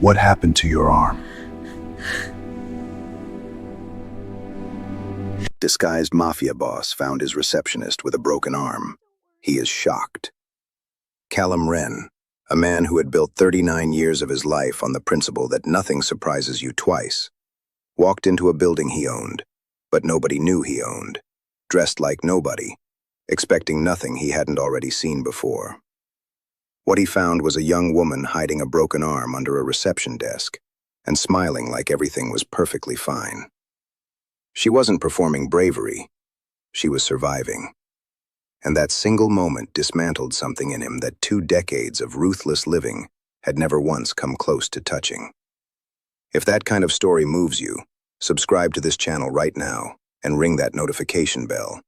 What happened to your arm? Disguised mafia boss found his receptionist with a broken arm. He is shocked. Callum Wren, a man who had built 39 years of his life on the principle that nothing surprises you twice, walked into a building he owned, but nobody knew he owned, dressed like nobody, expecting nothing he hadn't already seen before. What he found was a young woman hiding a broken arm under a reception desk and smiling like everything was perfectly fine. She wasn't performing bravery, she was surviving. And that single moment dismantled something in him that 2 decades of ruthless living had never once come close to touching. If that kind of story moves you, subscribe to this channel right now and ring that notification bell.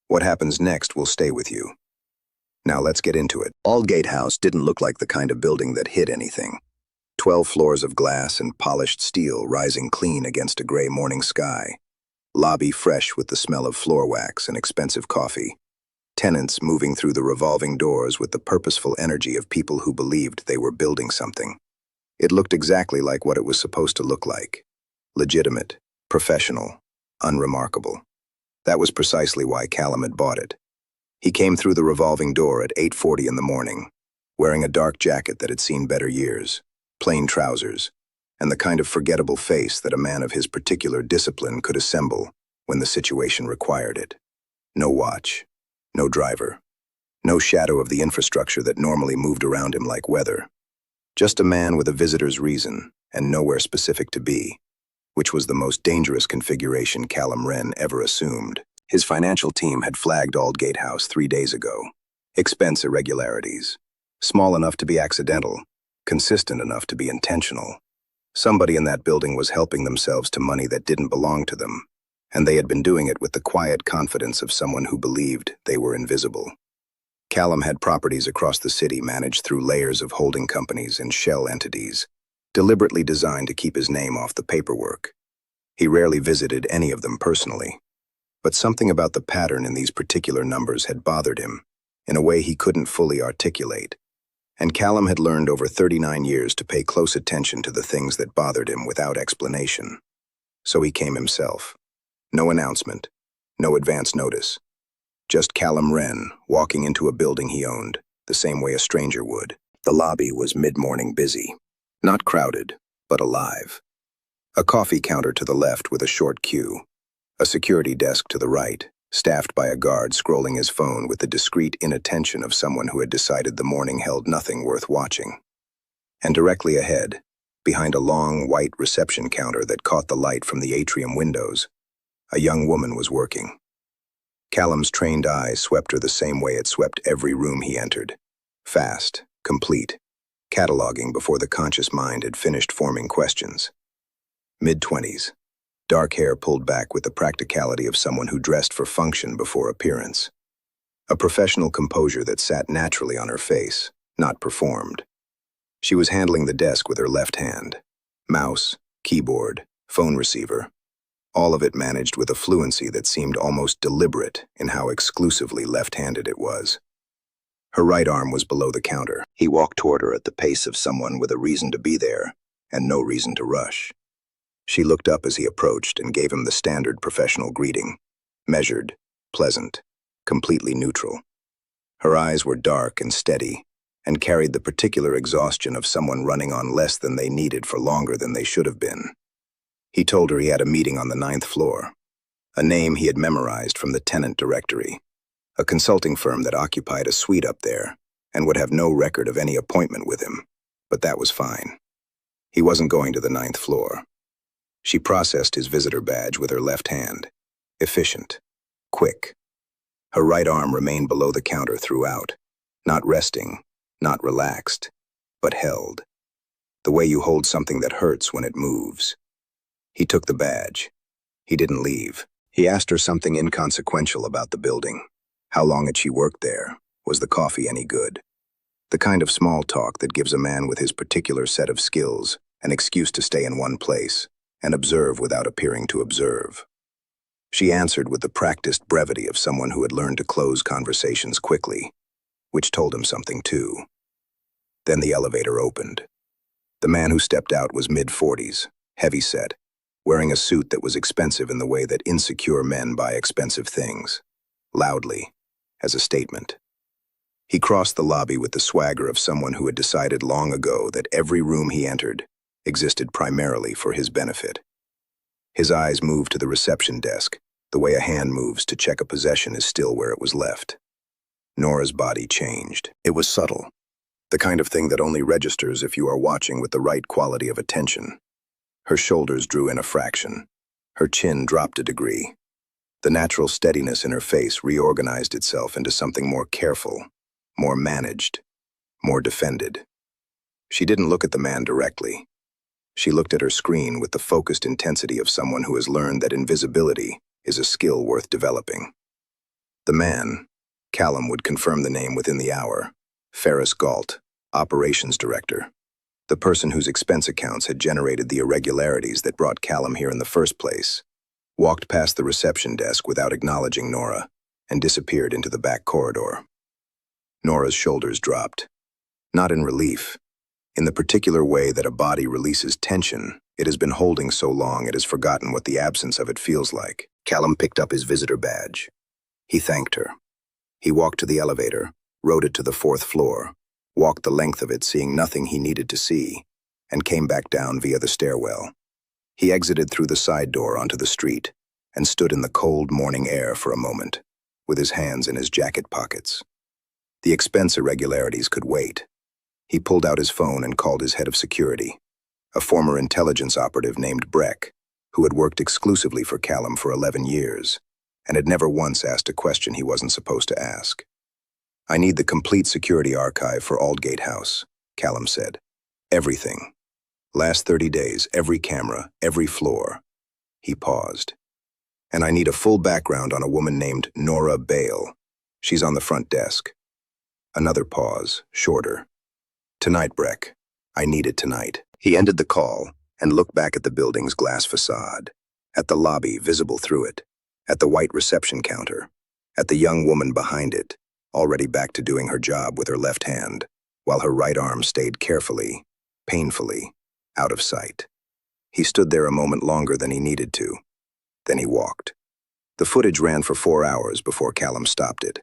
What happens next will stay with you. Now let's get into it. Aldgate House didn't look like the kind of building that hid anything. 12 floors of glass and polished steel rising clean against a gray morning sky. Lobby fresh with the smell of floor wax and expensive coffee. Tenants moving through the revolving doors with the purposeful energy of people who believed they were building something. It looked exactly like what it was supposed to look like. Legitimate, professional, unremarkable. That was precisely why Callum had bought it. He came through the revolving door at 8:40 in the morning, wearing a dark jacket that had seen better years, plain trousers, and the kind of forgettable face that a man of his particular discipline could assemble when the situation required it. No watch, no driver, no shadow of the infrastructure that normally moved around him like weather. Just a man with a visitor's reason and nowhere specific to be, which was the most dangerous configuration Callum Wren ever assumed. His financial team had flagged Aldgate House 3 days ago. Expense irregularities. Small enough to be accidental, consistent enough to be intentional. Somebody in that building was helping themselves to money that didn't belong to them, and they had been doing it with the quiet confidence of someone who believed they were invisible. Callum had properties across the city managed through layers of holding companies and shell entities, deliberately designed to keep his name off the paperwork. He rarely visited any of them personally. But something about the pattern in these particular numbers had bothered him, in a way he couldn't fully articulate. And Callum had learned over 39 years to pay close attention to the things that bothered him without explanation. So he came himself. No announcement, no advance notice. Just Callum Wren walking into a building he owned, the same way a stranger would. The lobby was mid-morning busy. Not crowded, but alive. A coffee counter to the left with a short queue. A security desk to the right, staffed by a guard scrolling his phone with the discreet inattention of someone who had decided the morning held nothing worth watching. And directly ahead, behind a long, white reception counter that caught the light from the atrium windows, a young woman was working. Callum's trained eye swept her the same way it swept every room he entered. Fast, complete, cataloging before the conscious mind had finished forming questions. Mid-20s. Dark hair pulled back with the practicality of someone who dressed for function before appearance. A professional composure that sat naturally on her face, not performed. She was handling the desk with her left hand. Mouse, keyboard, phone receiver. All of it managed with a fluency that seemed almost deliberate in how exclusively left-handed it was. Her right arm was below the counter. He walked toward her at the pace of someone with a reason to be there and no reason to rush. She looked up as he approached and gave him the standard professional greeting, measured, pleasant, completely neutral. Her eyes were dark and steady, and carried the particular exhaustion of someone running on less than they needed for longer than they should have been. He told her he had a meeting on the 9th floor, a name he had memorized from the tenant directory, a consulting firm that occupied a suite up there and would have no record of any appointment with him, but that was fine. He wasn't going to the 9th floor. She processed his visitor badge with her left hand. Efficient. Quick. Her right arm remained below the counter throughout. Not resting, not relaxed, but held. The way you hold something that hurts when it moves. He took the badge. He didn't leave. He asked her something inconsequential about the building. How long had she worked there? Was the coffee any good? The kind of small talk that gives a man with his particular set of skills an excuse to stay in one place and observe without appearing to observe. She answered with the practiced brevity of someone who had learned to close conversations quickly, which told him something too. Then the elevator opened. The man who stepped out was mid-40s, heavy-set, wearing a suit that was expensive in the way that insecure men buy expensive things, loudly, as a statement. He crossed the lobby with the swagger of someone who had decided long ago that every room he entered existed primarily for his benefit. His eyes moved to the reception desk, the way a hand moves to check a possession is still where it was left. Nora's body changed. It was subtle, the kind of thing that only registers if you are watching with the right quality of attention. Her shoulders drew in a fraction. Her chin dropped a degree. The natural steadiness in her face reorganized itself into something more careful, more managed, more defended. She didn't look at the man directly. She looked at her screen with the focused intensity of someone who has learned that invisibility is a skill worth developing. The man, Callum would confirm the name within the hour, Ferris Galt, operations director, the person whose expense accounts had generated the irregularities that brought Callum here in the first place, walked past the reception desk without acknowledging Nora and disappeared into the back corridor. Nora's shoulders dropped, not in relief, in the particular way that a body releases tension it has been holding so long it has forgotten what the absence of it feels like. Callum picked up his visitor badge. He thanked her. He walked to the elevator, rode it to the 4th floor, walked the length of it seeing nothing he needed to see, and came back down via the stairwell. He exited through the side door onto the street and stood in the cold morning air for a moment, with his hands in his jacket pockets. The expense irregularities could wait. He pulled out his phone and called his head of security, a former intelligence operative named Breck, who had worked exclusively for Callum for 11 years and had never once asked a question he wasn't supposed to ask. "I need the complete security archive for Aldgate House," Callum said. "Everything. Last 30 days, every camera, every floor." He paused. "And I need a full background on a woman named Nora Bale. She's on the front desk." Another pause, shorter. "Tonight, Breck. I need it tonight." He ended the call and looked back at the building's glass facade, at the lobby visible through it, at the white reception counter, at the young woman behind it, already back to doing her job with her left hand, while her right arm stayed carefully, painfully, out of sight. He stood there a moment longer than he needed to. Then he walked. The footage ran for 4 hours before Callum stopped it.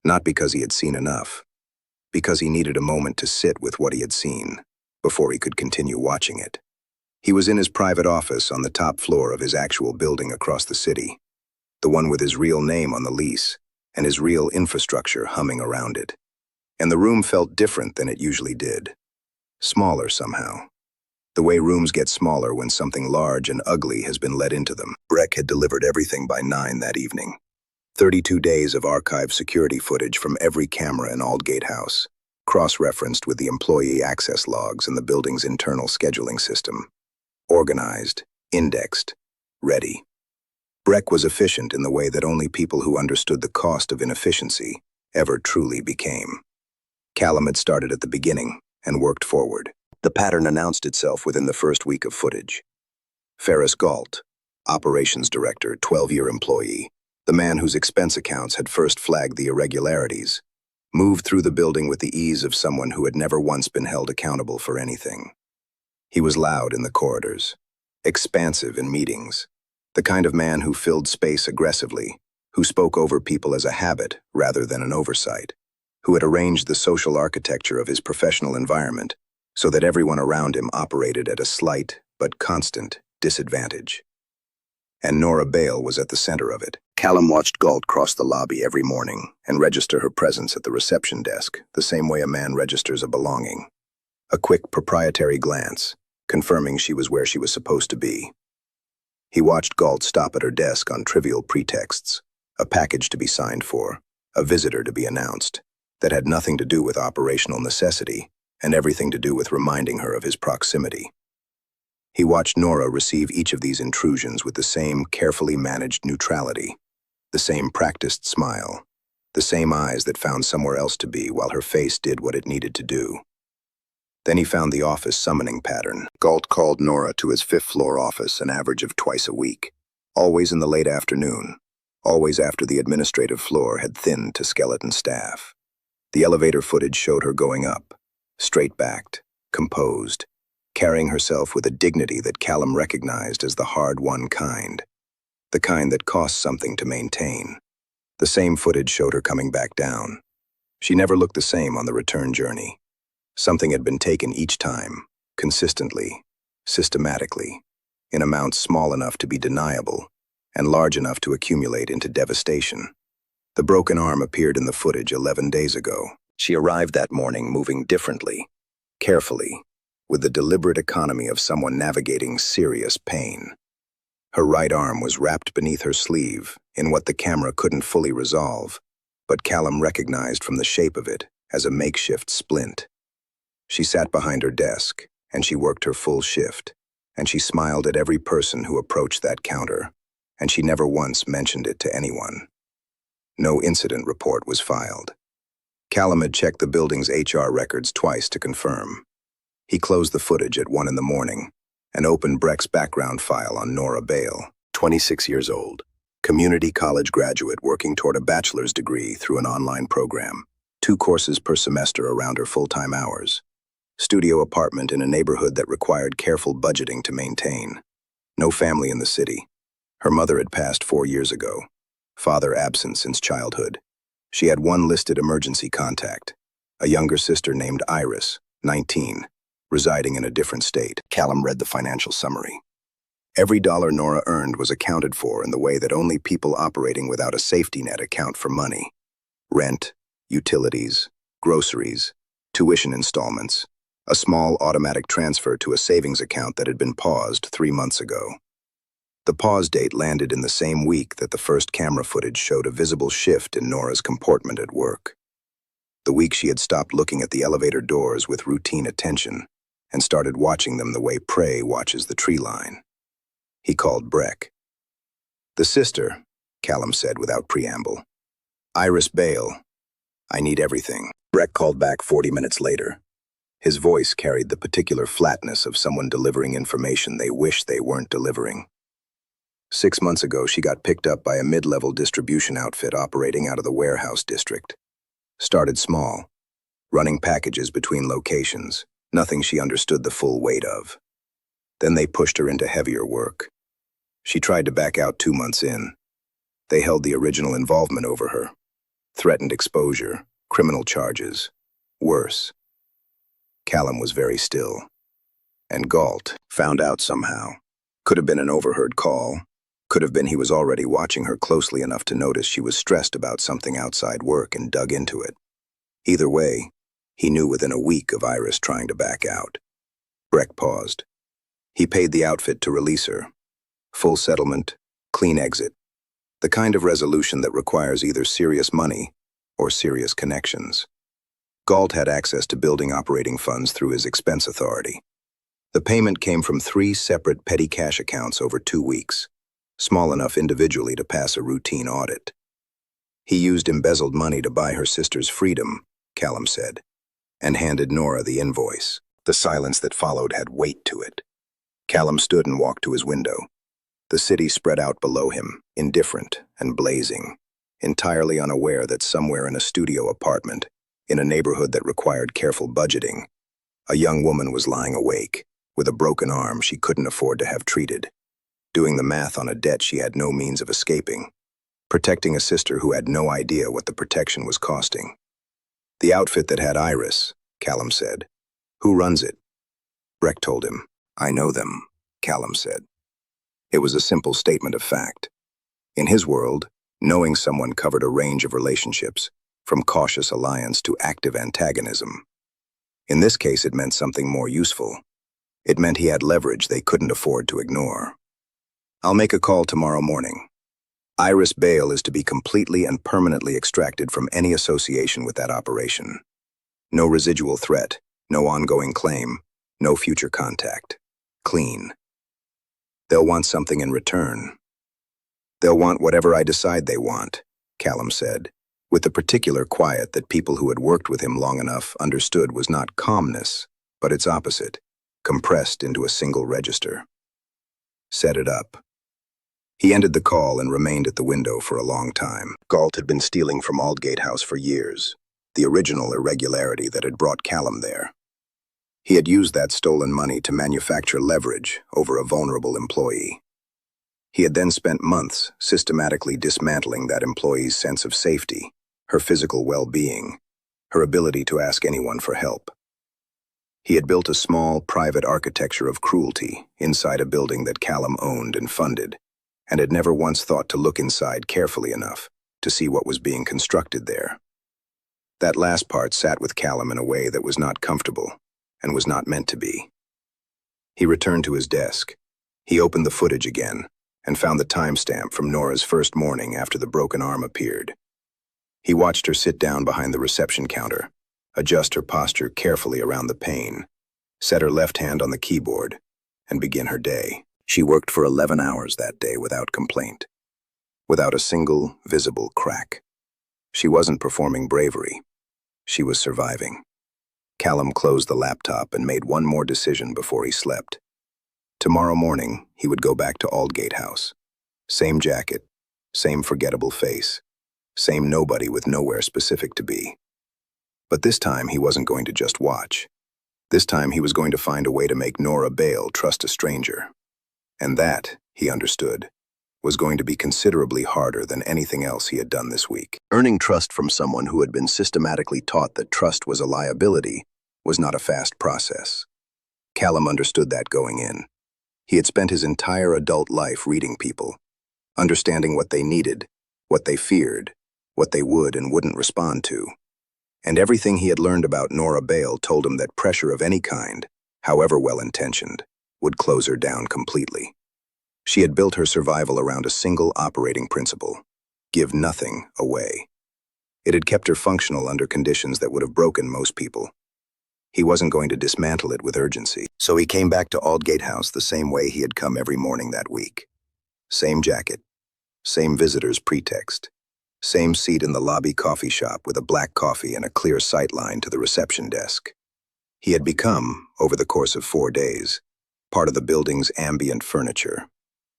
Not because he had seen enough, because he needed a moment to sit with what he had seen before he could continue watching it. He was in his private office on the top floor of his actual building across the city, the one with his real name on the lease and his real infrastructure humming around it. And the room felt different than it usually did. Smaller somehow. The way rooms get smaller when something large and ugly has been let into them. Breck had delivered everything by 9 that evening. 32 days of archived security footage from every camera in Aldgate House, cross-referenced with the employee access logs and the building's internal scheduling system. Organized, indexed, ready. Breck was efficient in the way that only people who understood the cost of inefficiency ever truly became. Callum had started at the beginning and worked forward. The pattern announced itself within the first week of footage. Ferris Galt, operations director, 12-year employee, the man whose expense accounts had first flagged the irregularities, moved through the building with the ease of someone who had never once been held accountable for anything. He was loud in the corridors, expansive in meetings, the kind of man who filled space aggressively, who spoke over people as a habit rather than an oversight, who had arranged the social architecture of his professional environment so that everyone around him operated at a slight but constant disadvantage. And Nora Bale was at the center of it. Callum watched Galt cross the lobby every morning and register her presence at the reception desk, the same way a man registers a belonging. A quick proprietary glance, confirming she was where she was supposed to be. He watched Galt stop at her desk on trivial pretexts, a package to be signed for, a visitor to be announced, that had nothing to do with operational necessity and everything to do with reminding her of his proximity. He watched Nora receive each of these intrusions with the same carefully managed neutrality, the same practiced smile, the same eyes that found somewhere else to be while her face did what it needed to do. Then he found the office summoning pattern. Galt called Nora to his 5th-floor office an average of twice a week, always in the late afternoon, always after the administrative floor had thinned to skeleton staff. The elevator footage showed her going up, straight-backed, composed, carrying herself with a dignity that Callum recognized as the hard-won kind, the kind that costs something to maintain. The same footage showed her coming back down. She never looked the same on the return journey. Something had been taken each time, consistently, systematically, in amounts small enough to be deniable and large enough to accumulate into devastation. The broken arm appeared in the footage 11 days ago. She arrived that morning moving differently, carefully, with the deliberate economy of someone navigating serious pain. Her right arm was wrapped beneath her sleeve in what the camera couldn't fully resolve, but Callum recognized from the shape of it as a makeshift splint. She sat behind her desk, and she worked her full shift, and she smiled at every person who approached that counter, and she never once mentioned it to anyone. No incident report was filed. Callum had checked the building's HR records twice to confirm. He closed the footage at 1 in the morning and opened Breck's background file on Nora Bale, 26 years old, community college graduate working toward a bachelor's degree through an online program, 2 courses per semester around her full-time hours. Studio apartment in a neighborhood that required careful budgeting to maintain. No family in the city. Her mother had passed 4 years ago. Father absent since childhood. She had one listed emergency contact, a younger sister named Iris, 19, residing in a different state. Callum read the financial summary. Every dollar Nora earned was accounted for in the way that only people operating without a safety net account for money. Rent, utilities, groceries, tuition installments, a small automatic transfer to a savings account that had been paused 3 months ago. The pause date landed in the same week that the first camera footage showed a visible shift in Nora's comportment at work. The week she had stopped looking at the elevator doors with routine attention and started watching them the way prey watches the tree line. He called Breck. "The sister," Callum said without preamble. "Iris Bale. I need everything." Breck called back 40 minutes later. His voice carried the particular flatness of someone delivering information they wish they weren't delivering. 6 months ago, she got picked up by a mid-level distribution outfit operating out of the warehouse district. Started small, running packages between locations, nothing she understood the full weight of. Then they pushed her into heavier work. She tried to back out 2 months in. They held the original involvement over her. Threatened exposure, criminal charges. Worse. Callum was very still. And Galt found out somehow. Could have been an overheard call. Could have been he was already watching her closely enough to notice she was stressed about something outside work and dug into it. Either way, he knew within a week of Iris trying to back out. Breck paused. He paid the outfit to release her. Full settlement, clean exit. The kind of resolution that requires either serious money or serious connections. Galt had access to building operating funds through his expense authority. The payment came from 3 separate petty cash accounts over 2 weeks, small enough individually to pass a routine audit. He used embezzled money to buy her sister's freedom, Callum said, and handed Nora the invoice. The silence that followed had weight to it. Callum stood and walked to his window. The city spread out below him, indifferent and blazing, entirely unaware that somewhere in a studio apartment, in a neighborhood that required careful budgeting, a young woman was lying awake, with a broken arm she couldn't afford to have treated, doing the math on a debt she had no means of escaping, protecting a sister who had no idea what the protection was costing. The outfit that had Iris, Callum said. Who runs it? Breck told him. I know them, Callum said. It was a simple statement of fact. In his world, knowing someone covered a range of relationships, from cautious alliance to active antagonism. In this case, it meant something more useful. It meant he had leverage they couldn't afford to ignore. I'll make a call tomorrow morning. Iris Bale is to be completely and permanently extracted from any association with that operation. No residual threat, no ongoing claim, no future contact. Clean. They'll want something in return. They'll want whatever I decide they want, Callum said, with the particular quiet that people who had worked with him long enough understood was not calmness, but its opposite, compressed into a single register. Set it up. He ended the call and remained at the window for a long time. Galt had been stealing from Aldgate House for years, the original irregularity that had brought Callum there. He had used that stolen money to manufacture leverage over a vulnerable employee. He had then spent months systematically dismantling that employee's sense of safety, her physical well-being, her ability to ask anyone for help. He had built a small, private architecture of cruelty inside a building that Callum owned and funded, and had never once thought to look inside carefully enough to see what was being constructed there. That last part sat with Callum in a way that was not comfortable and was not meant to be. He returned to his desk. He opened the footage again and found the timestamp from Nora's first morning after the broken arm appeared. He watched her sit down behind the reception counter, adjust her posture carefully around the pane, set her left hand on the keyboard, and begin her day. She worked for 11 hours that day without complaint, without a single visible crack. She wasn't performing bravery. She was surviving. Callum closed the laptop and made one more decision before he slept. Tomorrow morning, he would go back to Aldgate House. Same jacket, same forgettable face, same nobody with nowhere specific to be. But this time, he wasn't going to just watch. This time, he was going to find a way to make Nora Bale trust a stranger. And that, he understood, was going to be considerably harder than anything else he had done this week. Earning trust from someone who had been systematically taught that trust was a liability was not a fast process. Callum understood that going in. He had spent his entire adult life reading people, understanding what they needed, what they feared, what they would and wouldn't respond to. And everything he had learned about Nora Bale told him that pressure of any kind, however well-intentioned, would close her down completely. She had built her survival around a single operating principle: give nothing away. It had kept her functional under conditions that would have broken most people. He wasn't going to dismantle it with urgency, so he came back to Aldgate House the same way he had come every morning that week. Same jacket, same visitor's pretext, same seat in the lobby coffee shop with a black coffee and a clear sight line to the reception desk. He had become, over the course of 4 days, part of the building's ambient furniture.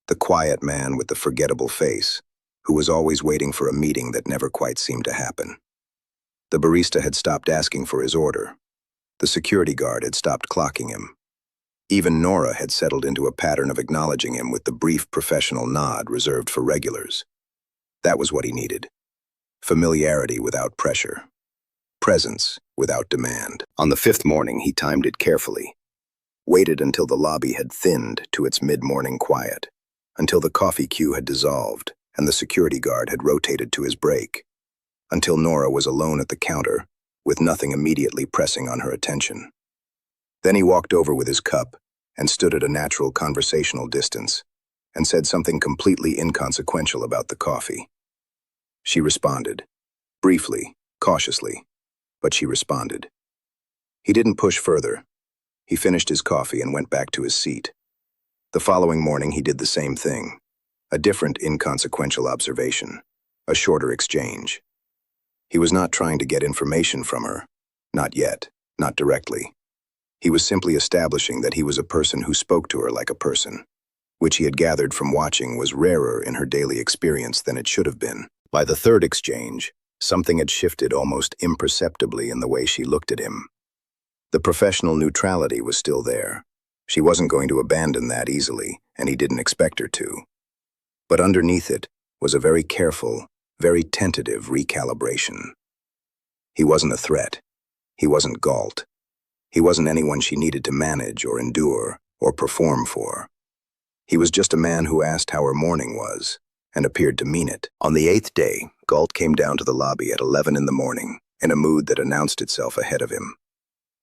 The quiet man with the forgettable face, who was always waiting for a meeting that never quite seemed to happen. The barista had stopped asking for his order. The security guard had stopped clocking him. Even Nora had settled into a pattern of acknowledging him with the brief professional nod reserved for regulars. That was what he needed. Familiarity without pressure. Presence without demand. On the 5th morning, he timed it carefully. Waited until the lobby had thinned to its mid-morning quiet, until the coffee queue had dissolved and the security guard had rotated to his break, until Nora was alone at the counter, with nothing immediately pressing on her attention. Then he walked over with his cup and stood at a natural conversational distance and said something completely inconsequential about the coffee. She responded, briefly, cautiously, but she responded. He didn't push further. He finished his coffee and went back to his seat. The following morning he did the same thing, a different inconsequential observation, a shorter exchange. He was not trying to get information from her, not yet, not directly. He was simply establishing that he was a person who spoke to her like a person, which he had gathered from watching was rarer in her daily experience than it should have been. By the 3rd exchange, something had shifted almost imperceptibly in the way she looked at him. The professional neutrality was still there. She wasn't going to abandon that easily, and he didn't expect her to. But underneath it was a very careful, very tentative recalibration. He wasn't a threat. He wasn't Galt. He wasn't anyone she needed to manage or endure or perform for. He was just a man who asked how her morning was and appeared to mean it. On the 8th day, Galt came down to the lobby at 11 in the morning in a mood that announced itself ahead of him.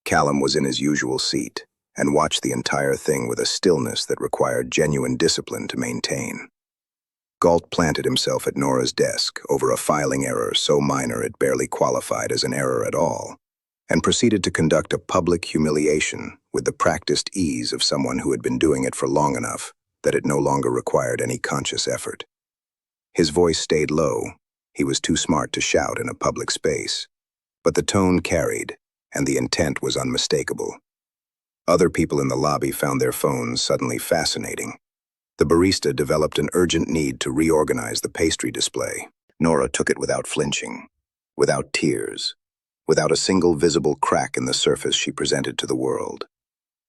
Callum was in his usual seat and watched the entire thing with a stillness that required genuine discipline to maintain. Galt planted himself at Nora's desk over a filing error so minor it barely qualified as an error at all, and proceeded to conduct a public humiliation with the practiced ease of someone who had been doing it for long enough that it no longer required any conscious effort. His voice stayed low. He was too smart to shout in a public space. But the tone carried, and the intent was unmistakable. Other people in the lobby found their phones suddenly fascinating. The barista developed an urgent need to reorganize the pastry display. Nora took it without flinching, without tears, without a single visible crack in the surface she presented to the world.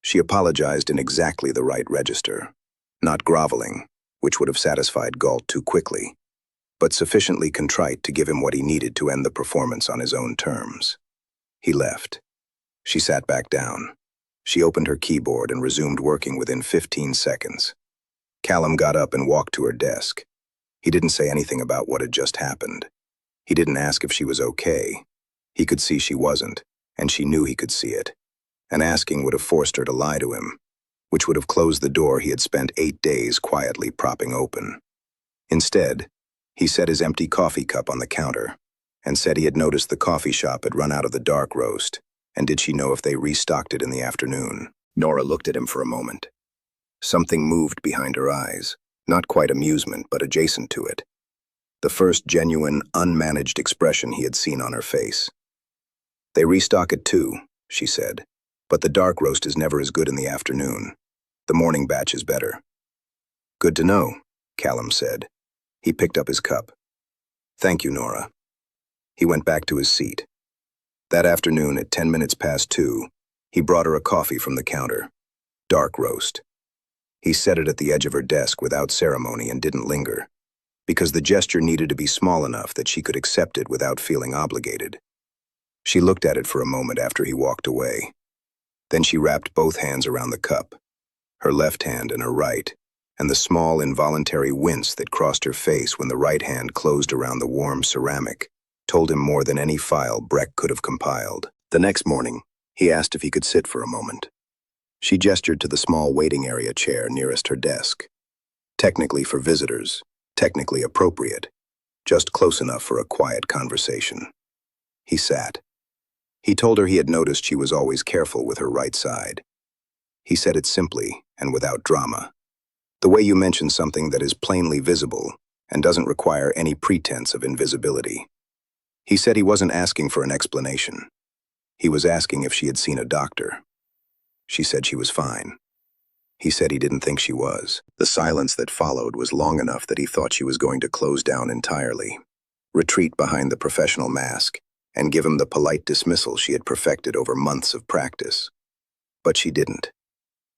She apologized in exactly the right register, not groveling, which would have satisfied Galt too quickly, but sufficiently contrite to give him what he needed to end the performance on his own terms. He left. She sat back down. She opened her keyboard and resumed working within 15 seconds. Callum got up and walked to her desk. He didn't say anything about what had just happened. He didn't ask if she was okay. He could see she wasn't, and she knew he could see it. And asking would have forced her to lie to him, which would have closed the door he had spent 8 days quietly propping open. Instead, he set his empty coffee cup on the counter and said he had noticed the coffee shop had run out of the dark roast, and did she know if they restocked it in the afternoon. Nora looked at him for a moment. Something moved behind her eyes, not quite amusement, but adjacent to it. The first genuine, unmanaged expression he had seen on her face. They restock it too, she said, but the dark roast is never as good in the afternoon. The morning batch is better. Good to know, Callum said. He picked up his cup. Thank you, Nora. He went back to his seat. That afternoon at 10 minutes past 2, he brought her a coffee from the counter. Dark roast. He set it at the edge of her desk without ceremony and didn't linger, because the gesture needed to be small enough that she could accept it without feeling obligated. She looked at it for a moment after he walked away. Then she wrapped both hands around the cup, her left hand and her right, and the small involuntary wince that crossed her face when the right hand closed around the warm ceramic told him more than any file Breck could have compiled. The next morning, he asked if he could sit for a moment. She gestured to the small waiting area chair nearest her desk. Technically for visitors, technically appropriate, just close enough for a quiet conversation. He sat. He told her he had noticed she was always careful with her right side. He said it simply and without drama. The way you mention something that is plainly visible and doesn't require any pretense of invisibility. He said he wasn't asking for an explanation. He was asking if she had seen a doctor. She said she was fine. He said he didn't think she was. The silence that followed was long enough that he thought she was going to close down entirely, retreat behind the professional mask, and give him the polite dismissal she had perfected over months of practice. But she didn't.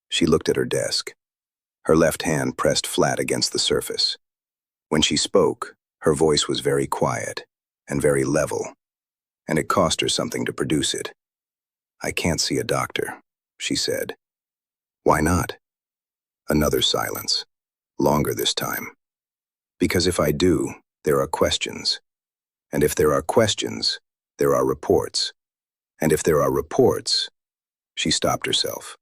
She looked at her desk, her left hand pressed flat against the surface. When she spoke, her voice was very quiet and very level, and it cost her something to produce it. I can't see a doctor, she said. Why not? Another silence, longer this time. Because if I do, there are questions. And if there are questions, there are reports. And if there are reports, she stopped herself.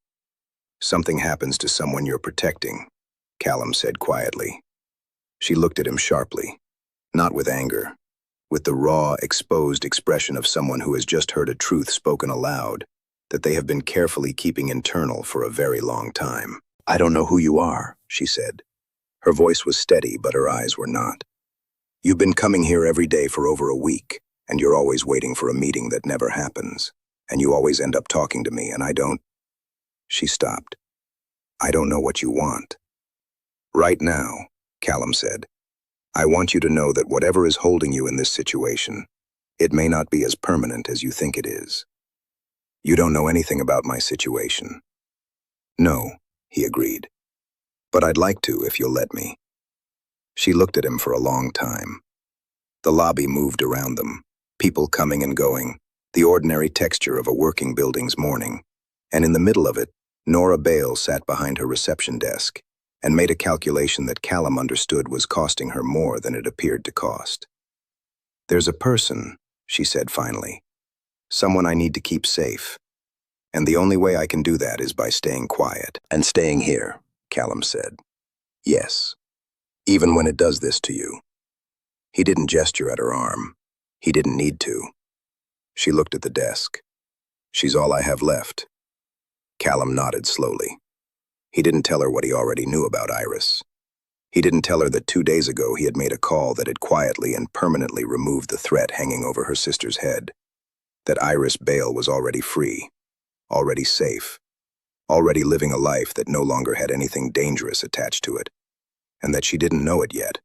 Something happens to someone you're protecting, Callum said quietly. She looked at him sharply, not with anger, with the raw, exposed expression of someone who has just heard a truth spoken aloud that they have been carefully keeping internal for a very long time. I don't know who you are, she said. Her voice was steady, but her eyes were not. You've been coming here every day for over a week, and you're always waiting for a meeting that never happens, and you always end up talking to me, and I don't. She stopped. I don't know what you want. Right now, Callum said, I want you to know that whatever is holding you in this situation, it may not be as permanent as you think it is. You don't know anything about my situation. No, he agreed. But I'd like to if you'll let me. She looked at him for a long time. The lobby moved around them, people coming and going, the ordinary texture of a working building's morning. And in the middle of it, Nora Bale sat behind her reception desk and made a calculation that Callum understood was costing her more than it appeared to cost. There's a person, she said finally, someone I need to keep safe. And the only way I can do that is by staying quiet. And staying here, Callum said. Yes, even when it does this to you. He didn't gesture at her arm. He didn't need to. She looked at the desk. She's all I have left. Callum nodded slowly. He didn't tell her what he already knew about Iris. He didn't tell her that 2 days ago he had made a call that had quietly and permanently removed the threat hanging over her sister's head. That Iris Bale was already free, already safe, already living a life that no longer had anything dangerous attached to it, and that she didn't know it yet,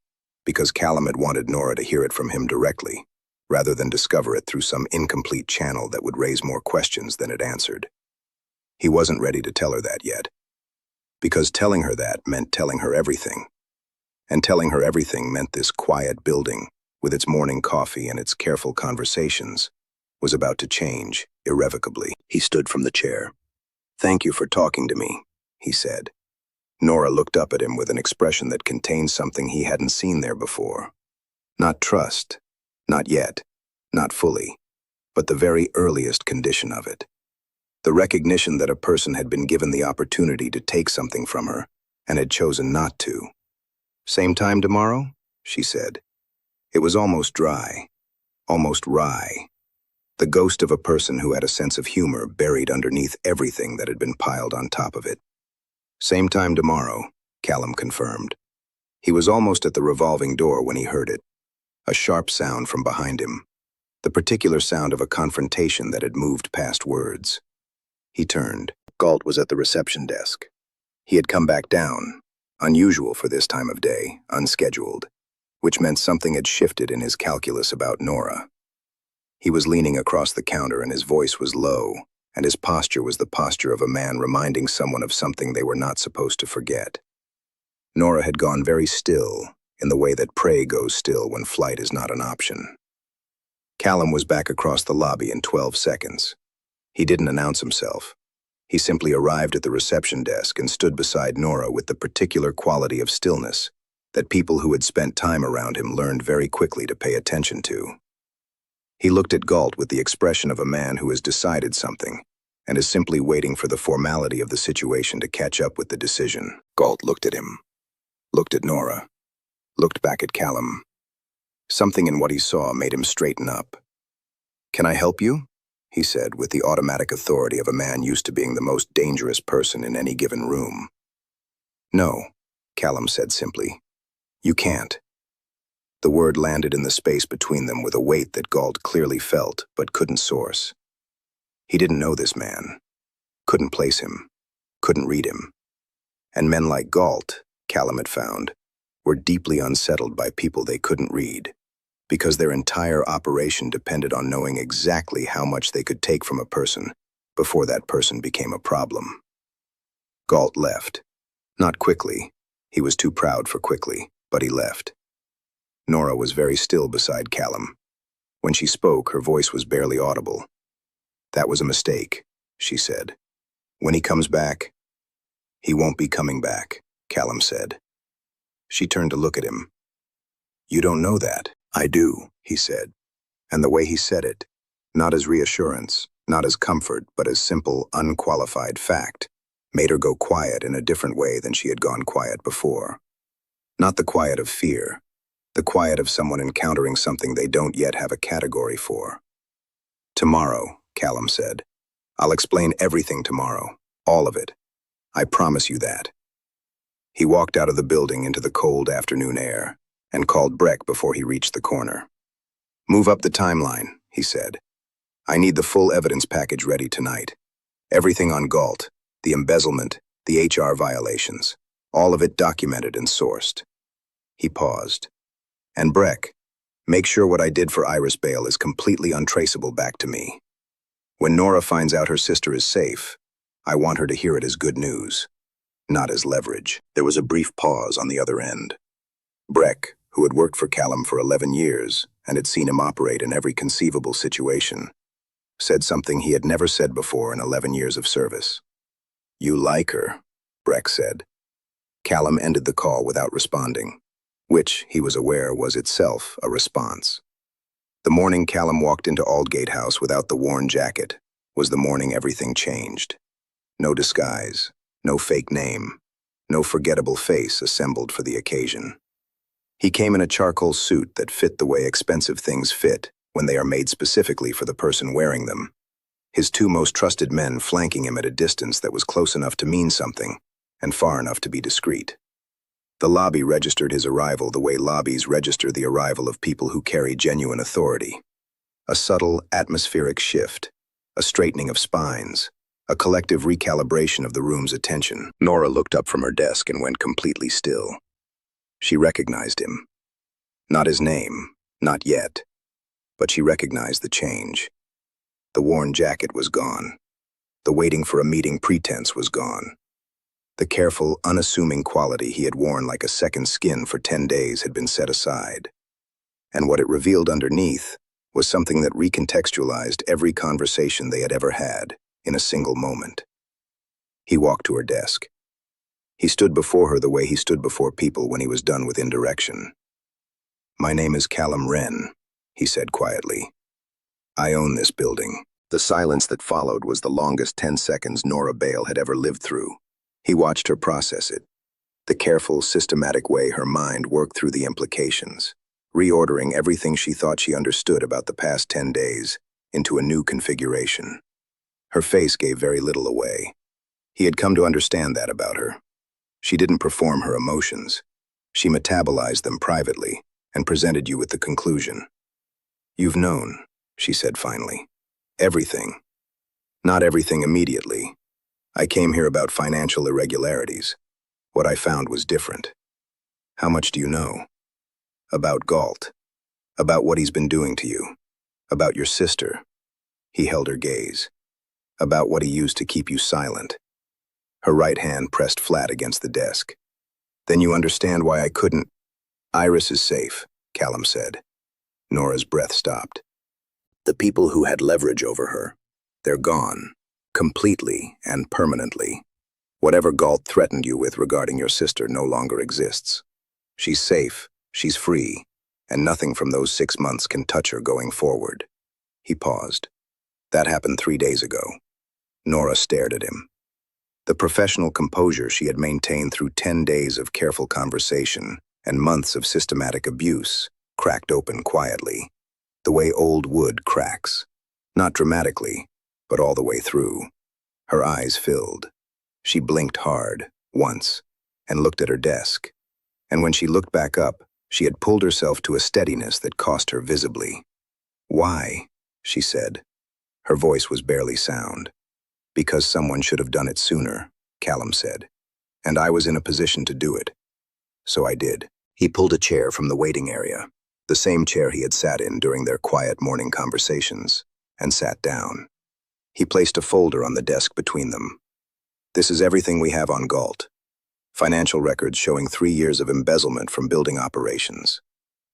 because Callum had wanted Nora to hear it from him directly, rather than discover it through some incomplete channel that would raise more questions than it answered. He wasn't ready to tell her that yet, because telling her that meant telling her everything. And telling her everything meant this quiet building, with its morning coffee and its careful conversations, was about to change, irrevocably. He stood from the chair. "Thank you for talking to me," he said. Nora looked up at him with an expression that contained something he hadn't seen there before. Not trust, not yet, not fully, but the very earliest condition of it. The recognition that a person had been given the opportunity to take something from her and had chosen not to. "Same time tomorrow?" she said. It was almost dry, almost wry. The ghost of a person who had a sense of humor buried underneath everything that had been piled on top of it. "Same time tomorrow," Callum confirmed. He was almost at the revolving door when he heard it. A sharp sound from behind him. The particular sound of a confrontation that had moved past words. He turned. Galt was at the reception desk. He had come back down, unusual for this time of day, unscheduled, which meant something had shifted in his calculus about Nora. He was leaning across the counter and his voice was low, and his posture was the posture of a man reminding someone of something they were not supposed to forget. Nora had gone very still, in the way that prey goes still when flight is not an option. Callum was back across the lobby in 12 seconds. He didn't announce himself. He simply arrived at the reception desk and stood beside Nora with the particular quality of stillness that people who had spent time around him learned very quickly to pay attention to. He looked at Galt with the expression of a man who has decided something and is simply waiting for the formality of the situation to catch up with the decision. Galt looked at him, looked at Nora, looked back at Callum. Something in what he saw made him straighten up. "Can I help you?" he said with the automatic authority of a man used to being the most dangerous person in any given room. "No," Callum said simply. "You can't." The word landed in the space between them with a weight that Galt clearly felt but couldn't source. He didn't know this man, couldn't place him, couldn't read him. And men like Galt, Callum had found, were deeply unsettled by people they couldn't read, because their entire operation depended on knowing exactly how much they could take from a person before that person became a problem. Galt left. Not quickly. He was too proud for quickly, but he left. Nora was very still beside Callum. When she spoke, her voice was barely audible. "That was a mistake," she said. "When he comes back—" "He won't be coming back," Callum said. She turned to look at him. "You don't know that." "I do," he said. And the way he said it, not as reassurance, not as comfort, but as simple, unqualified fact, made her go quiet in a different way than she had gone quiet before. Not the quiet of fear, the quiet of someone encountering something they don't yet have a category for. "Tomorrow," Callum said. "I'll explain everything tomorrow, all of it. I promise you that." He walked out of the building into the cold afternoon air and called Breck before he reached the corner. "Move up the timeline," he said. "I need the full evidence package ready tonight. Everything on Galt, the embezzlement, the HR violations, all of it documented and sourced." He paused. "And Breck, make sure what I did for Iris Bale is completely untraceable back to me. When Nora finds out her sister is safe, I want her to hear it as good news, not as leverage." There was a brief pause on the other end. Breck, who had worked for Callum for 11 years and had seen him operate in every conceivable situation, said something he had never said before in 11 years of service. "You like her," Breck said. Callum ended the call without responding, which, he was aware, was itself a response. The morning Callum walked into Aldgate House without the worn jacket was the morning everything changed. No disguise, no fake name, no forgettable face assembled for the occasion. He came in a charcoal suit that fit the way expensive things fit when they are made specifically for the person wearing them, his two most trusted men flanking him at a distance that was close enough to mean something and far enough to be discreet. The lobby registered his arrival the way lobbies register the arrival of people who carry genuine authority. A subtle, atmospheric shift, a straightening of spines, a collective recalibration of the room's attention. Nora looked up from her desk and went completely still. She recognized him. Not his name, not yet, but she recognized the change. The worn jacket was gone. The waiting for a meeting pretense was gone. The careful, unassuming quality he had worn like a second skin for 10 days had been set aside. And what it revealed underneath was something that recontextualized every conversation they had ever had in a single moment. He walked to her desk. He stood before her the way he stood before people when he was done with indirection. "My name is Callum Wren," he said quietly. "I own this building." The silence that followed was the longest 10 seconds Nora Bale had ever lived through. He watched her process it, the careful, systematic way her mind worked through the implications, reordering everything she thought she understood about the past 10 days into a new configuration. Her face gave very little away. He had come to understand that about her. She didn't perform her emotions. She metabolized them privately and presented you with the conclusion. "You've known," she said finally. "Everything. Not everything immediately. I came here about financial irregularities. What I found was different. How much do you know? About Galt. About what he's been doing to you. About your sister." He held her gaze. "About what he used to keep you silent." Her right hand pressed flat against the desk. "Then you understand why I couldn't—" "Iris is safe," Callum said. Nora's breath stopped. "The people who had leverage over her, they're gone. Completely and permanently. Whatever Galt threatened you with regarding your sister no longer exists. She's safe, she's free, and nothing from those 6 months can touch her going forward." He paused. "That happened 3 days ago." Nora stared at him. The professional composure she had maintained through 10 days of careful conversation and months of systematic abuse cracked open quietly, the way old wood cracks. Not dramatically, but all the way through. Her eyes filled. She blinked hard, once, and looked at her desk. And when she looked back up, she had pulled herself to a steadiness that cost her visibly. "Why?" she said. Her voice was barely sound. "Because someone should have done it sooner," Callum said. "And I was in a position to do it. So I did." He pulled a chair from the waiting area, the same chair he had sat in during their quiet morning conversations, and sat down. He placed a folder on the desk between them. "This is everything we have on Galt. Financial records showing 3 years of embezzlement from building operations.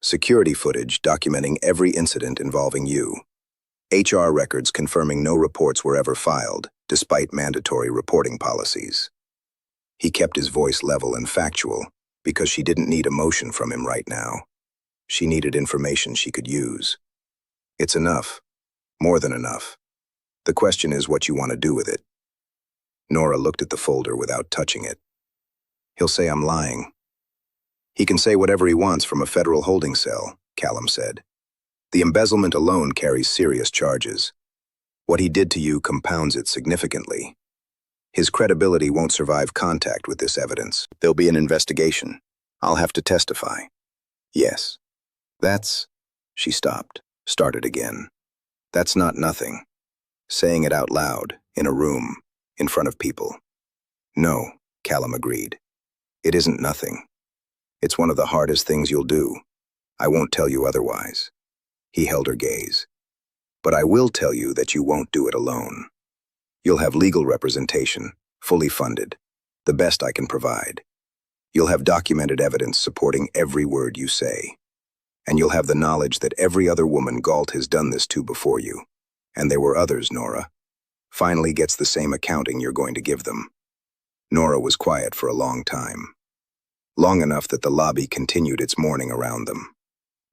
Security footage documenting every incident involving you. HR records confirming no reports were ever filed, despite mandatory reporting policies." He kept his voice level and factual, because she didn't need emotion from him right now. She needed information she could use. "It's enough. More than enough. The question is what you want to do with it." Nora looked at the folder without touching it. "He'll say I'm lying." "He can say whatever he wants from a federal holding cell," Callum said. "The embezzlement alone carries serious charges. What he did to you compounds it significantly. His credibility won't survive contact with this evidence. There'll be an investigation. I'll have to testify." "Yes. That's—" She stopped, started again. "That's not nothing." Saying it out loud, in a room, in front of people. "No," Callum agreed. "It isn't nothing. It's one of the hardest things you'll do. I won't tell you otherwise." He held her gaze. "But I will tell you that you won't do it alone. You'll have legal representation, fully funded, the best I can provide. You'll have documented evidence supporting every word you say. And you'll have the knowledge that every other woman Galt has done this to before you. And there were others, Nora. Finally gets the same accounting you're going to give them." Nora was quiet for a long time. Long enough that the lobby continued its mourning around them.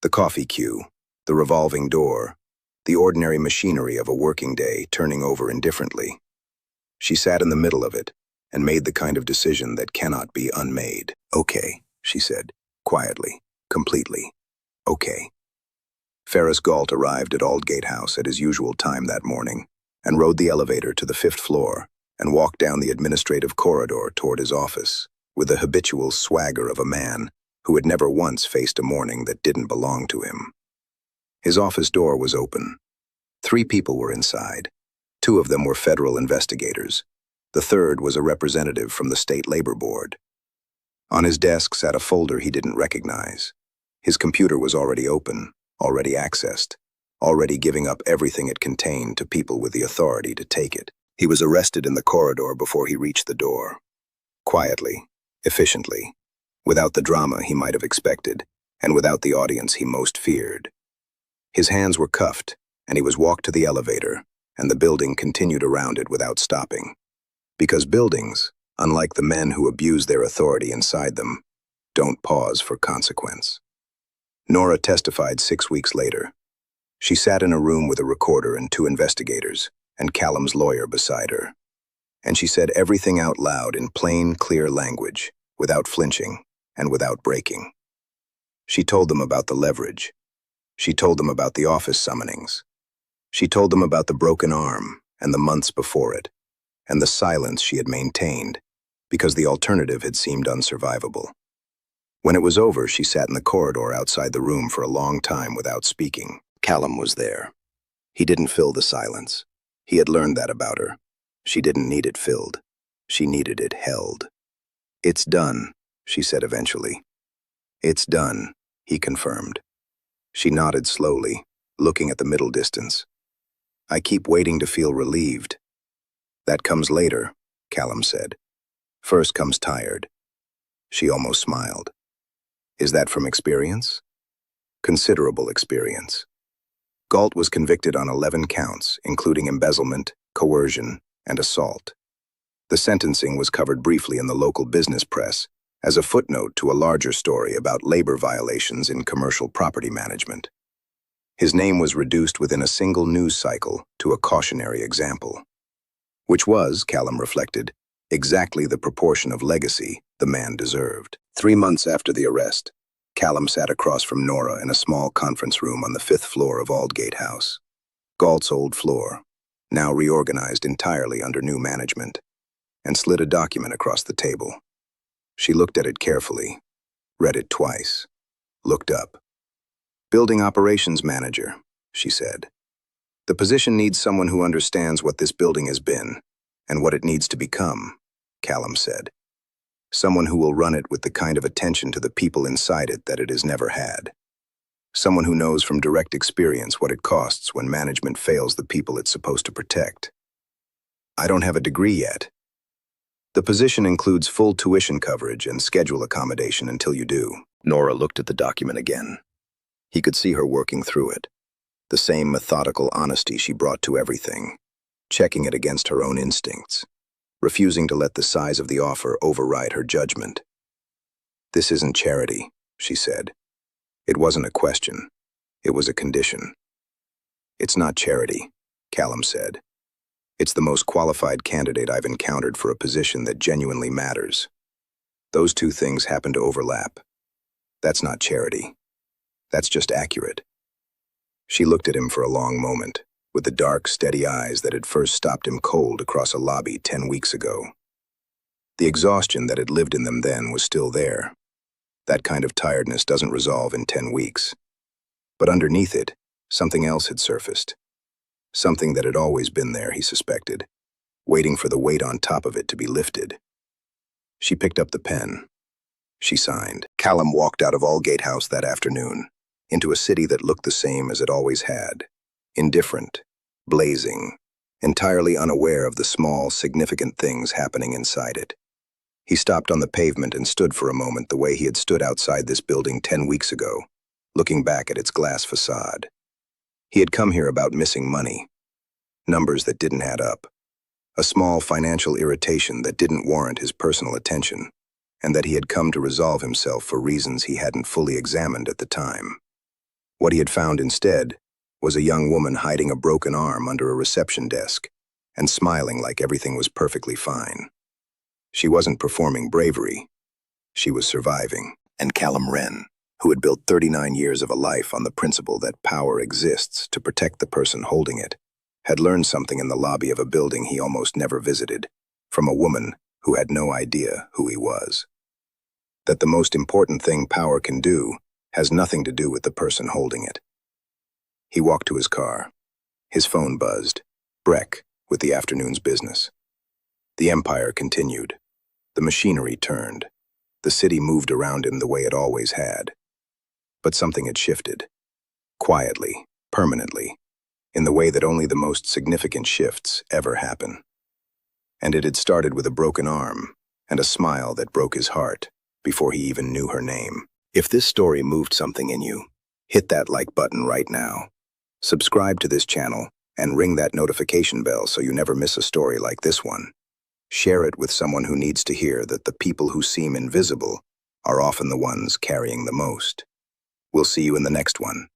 The coffee queue, the revolving door, the ordinary machinery of a working day turning over indifferently. She sat in the middle of it and made the kind of decision that cannot be unmade. "Okay," she said, quietly, completely. "Okay." Ferris Galt arrived at Aldgate House at his usual time that morning and rode the elevator to the 5th floor and walked down the administrative corridor toward his office with the habitual swagger of a man who had never once faced a morning that didn't belong to him. His office door was open. 3 people were inside. 2 of them were federal investigators. The third was a representative from the State Labor Board. On his desk sat a folder he didn't recognize. His computer was already open, already accessed, already giving up everything it contained to people with the authority to take it. He was arrested in the corridor before he reached the door. Quietly, efficiently, without the drama he might have expected, and without the audience he most feared. His hands were cuffed, and he was walked to the elevator, and the building continued around it without stopping. Because buildings, unlike the men who abuse their authority inside them, don't pause for consequence. Nora testified 6 weeks later. She sat in a room with a recorder and 2 investigators, and Callum's lawyer beside her. And she said everything out loud in plain, clear language, without flinching and without breaking. She told them about the leverage. She told them about the office summonings. She told them about the broken arm and the months before it, and the silence she had maintained, because the alternative had seemed unsurvivable. When it was over, she sat in the corridor outside the room for a long time without speaking. Callum was there. He didn't fill the silence. He had learned that about her. She didn't need it filled. She needed it held. "It's done," she said eventually. "It's done," he confirmed. She nodded slowly, looking at the middle distance. "I keep waiting to feel relieved." "That comes later," Callum said. "First comes tired." She almost smiled. "Is that from experience?" "Considerable experience." Galt was convicted on 11 counts, including embezzlement, coercion, and assault. The sentencing was covered briefly in the local business press as a footnote to a larger story about labor violations in commercial property management. His name was reduced within a single news cycle to a cautionary example, which was, Callum reflected, exactly the proportion of legacy the man deserved. 3 months after the arrest, Callum sat across from Nora in a small conference room on the 5th floor of Aldgate House, Galt's old floor, now reorganized entirely under new management, and slid a document across the table. She looked at it carefully, read it twice, looked up. "Building operations manager," she said. "The position needs someone who understands what this building has been and what it needs to become," Callum said. "Someone who will run it with the kind of attention to the people inside it that it has never had. Someone who knows from direct experience what it costs when management fails the people it's supposed to protect. I don't have a degree yet. The position includes full tuition coverage and schedule accommodation until you do." Nora looked at the document again. He could see her working through it. The same methodical honesty she brought to everything, checking it against her own instincts, refusing to let the size of the offer override her judgment. "This isn't charity," she said. It wasn't a question. It was a condition. "It's not charity," Callum said. "It's the most qualified candidate I've encountered for a position that genuinely matters. Those 2 things happen to overlap. That's not charity. That's just accurate." She looked at him for a long moment, with the dark, steady eyes that had first stopped him cold across a lobby 10 weeks ago. The exhaustion that had lived in them then was still there. That kind of tiredness doesn't resolve in 10 weeks. But underneath it, something else had surfaced. Something that had always been there, he suspected, waiting for the weight on top of it to be lifted. She picked up the pen. She signed. Callum walked out of Aldgate House that afternoon, into a city that looked the same as it always had, indifferent, blazing, entirely unaware of the small, significant things happening inside it. He stopped on the pavement and stood for a moment the way he had stood outside this building 10 weeks ago, looking back at its glass facade. He had come here about missing money, numbers that didn't add up, a small financial irritation that didn't warrant his personal attention, and that he had come to resolve himself for reasons he hadn't fully examined at the time. What he had found instead was a young woman hiding a broken arm under a reception desk and smiling like everything was perfectly fine. She wasn't performing bravery. She was surviving. And Callum Wren, who had built 39 years of a life on the principle that power exists to protect the person holding it, had learned something in the lobby of a building he almost never visited, from a woman who had no idea who he was. That the most important thing power can do has nothing to do with the person holding it. He walked to his car. His phone buzzed. Breck, with the afternoon's business. The empire continued. The machinery turned. The city moved around him the way it always had. But something had shifted. Quietly, permanently, in the way that only the most significant shifts ever happen. And it had started with a broken arm and a smile that broke his heart before he even knew her name. If this story moved something in you, hit that like button right now. Subscribe to this channel and ring that notification bell so you never miss a story like this one. Share it with someone who needs to hear that the people who seem invisible are often the ones carrying the most. We'll see you in the next one.